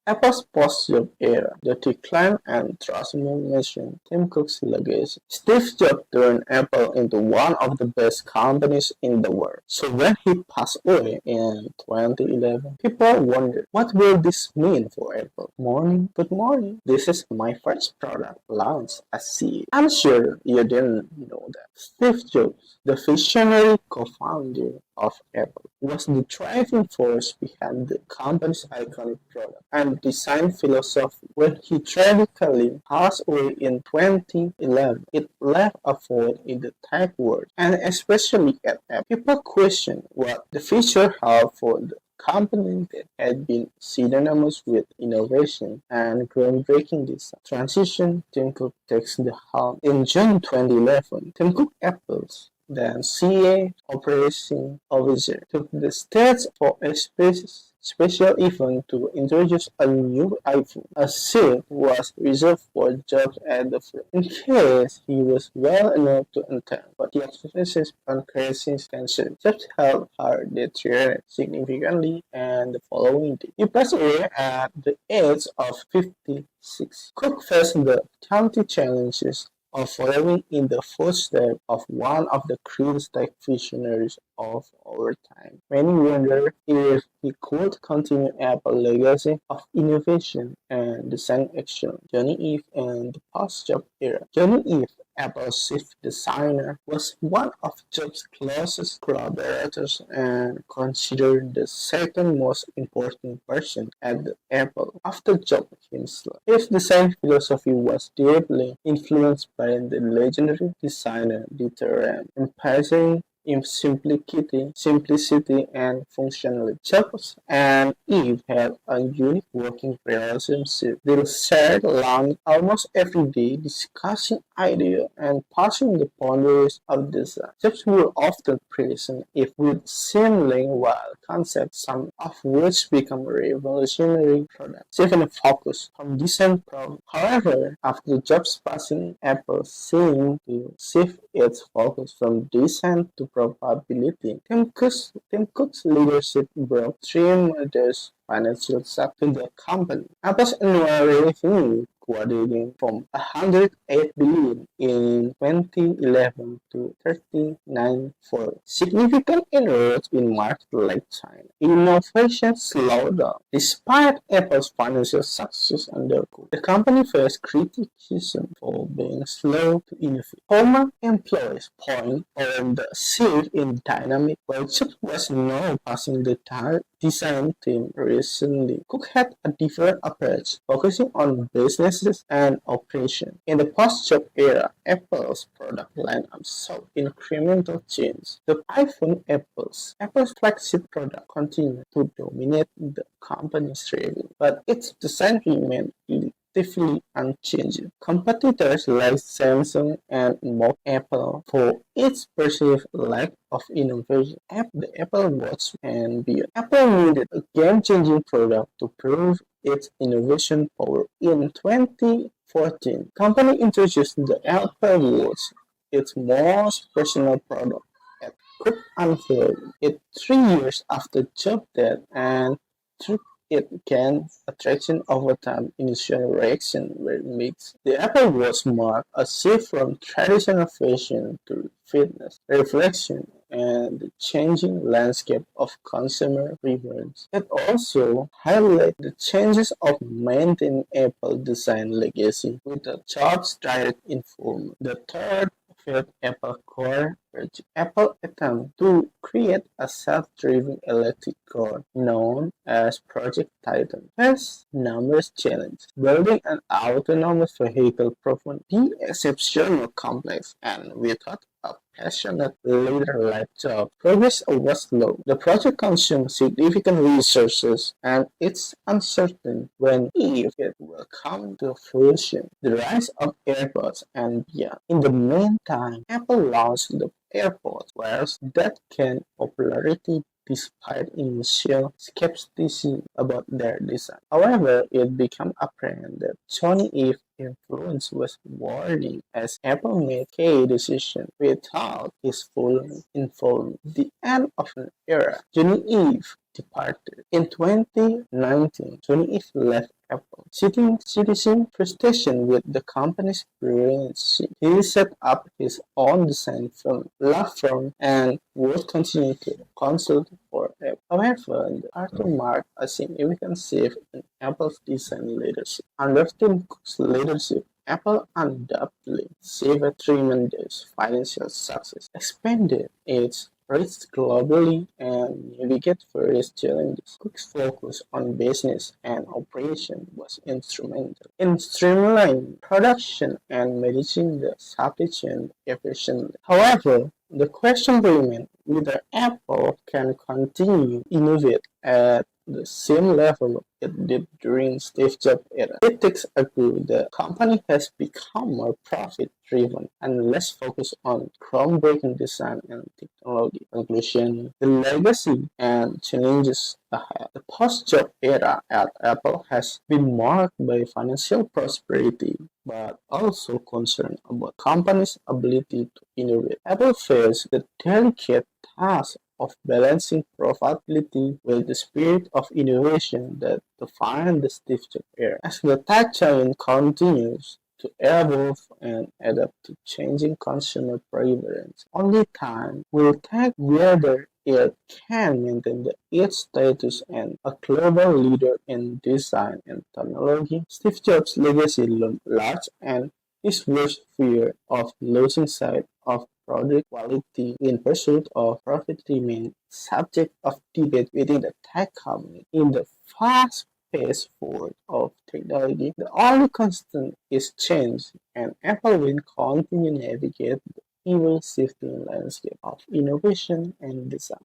Apple's post-Jobs era, the decline and transformation, Tim Cook's legacy. Steve Jobs turned Apple into one of the best companies in the world. So when he passed away in 2011, people wondered, what will this mean for Apple? Morning, good morning. This is my first product launched as CEO. I'm sure you didn't know that. Steve Jobs, the visionary co-founder of Apple, was the driving force behind the company's iconic product and design philosophy. When he tragically passed away in 2011, it left a void in the tech world, and especially at Apple. People questioned what the future held for the company that had been synonymous with innovation and groundbreaking design. Transition, Tim Cook takes the helm. In June 2011, Tim Cook, Apple's then CA Operating Officer, took the stage for a special event to introduce a new iPhone. A seat was reserved for Jobs at the front, in case he was well enough to attend, but the expenses on crisis cancer. Jobs' health had deteriorated significantly, and the following day, he passed away at the age of 56. Cook faced the county challenges of following in the footsteps of one of the greatest tech visionaries of our time. Many wonder if he could continue Apple's legacy of innovation and design excellence. Johnny Ive and the post-Jobs era. Johnny Ive, Apple's chief designer, was one of Jobs' closest collaborators and considered the second most important person at Apple after Jobs himself. His design philosophy was deeply influenced by the legendary designer Dieter Rams, emphasizing in simplicity and functionality. Jobs and Eve had a unique working relationship. They shared lunch almost every day, discussing ideas and pushing the boundaries of design. Jobs would often present Eve with seemingly wild concepts, some of which become revolutionary products. Even focus on design problems. However, after Jobs' passing, Apple seemed to shift its focus from design to probability. Tim Cook's leadership brought three major financial shocks to the company. Apple's annual revenue quadrupled from $108 billion in 2011 to $39 for significant inroads in markets like China. Innovation slowed down. Despite Apple's financial success under Cook, the company faced criticism for being slow to innovate. Former employees point on the shift in dynamic, while Jobs was now passing the design team recently. Cook had a different approach, focusing on businesses and operations. In the post-Jobs era, Apple's product lineup saw incremental change. The iPhone, Apple's flagship product, continued to dominate the company's revenue, but its design remained relatively unchanged. Competitors like Samsung and mocked Apple for its perceived lack of innovation. The Apple Watch and beyond. Apple needed a game-changing product to prove its innovation power. In 2014, the company introduced the Apple Watch, its most personal product. Cook unveiled it 3 years after Jobs' death, and through it gained attraction over time. Initial reactions were mixed. The Apple Watch marked a shift from traditional fashion to fitness, reflection, and the changing landscape of consumer preference. It also highlighted the changes of maintaining Apple design legacy with the Jobs' direct involvement. The third failed Apple core project. Apple attempted to create a self-driving electric car known as Project Titan. Faced numerous challenges. Building an autonomous vehicle proved to be exceptionally complex, and without a passionate leader like Jobs, progress was slow. The project consumed significant resources, and it's uncertain when if it will come to fruition. The rise of AirPods and beyond. In the meantime, Apple launched the AirPods, whereas that gained popularity despite initial skepticism about their design. However, it became apparent that Johnny Ive's influence was warning as Apple made key decisions without his full involvement. The end of an era. Johnny Ive departed. In 2019, Tony left Apple, citing frustration with the company's brilliance. He set up his own design firm, law firm, and would continue to consult for Apple. However, the aftermath a significant shift in Apple's design leadership. Under Tim Cook's leadership, Apple undoubtedly achieved a tremendous financial success, expanded its reach globally, and navigated various challenges. Cook's focus on business and operation was instrumental in streamlining production and managing the supply chain efficiently. However, the question remains whether Apple can continue to innovate at the same level it did during Steve Jobs' era. Critics agree the company has become more profit-driven and less focused on groundbreaking design and technology. Conclusion: the legacy and challenges ahead. The post-Jobs era at Apple has been marked by financial prosperity, but also concern about company's ability to innovate. Apple faced the delicate task of balancing profitability with the spirit of innovation that defined the Steve Jobs era. As the tech giant continues to evolve and adapt to changing consumer preferences, only time will tell whether it can maintain its status as a global leader in design and technology. Steve Jobs' legacy loomed large, and his worst fear of losing sight of product quality in pursuit of profit remains subject of debate within the tech community. In the fast-paced world of technology, the only constant is change, and Apple will continue to navigate the ever-shifting landscape of innovation and design.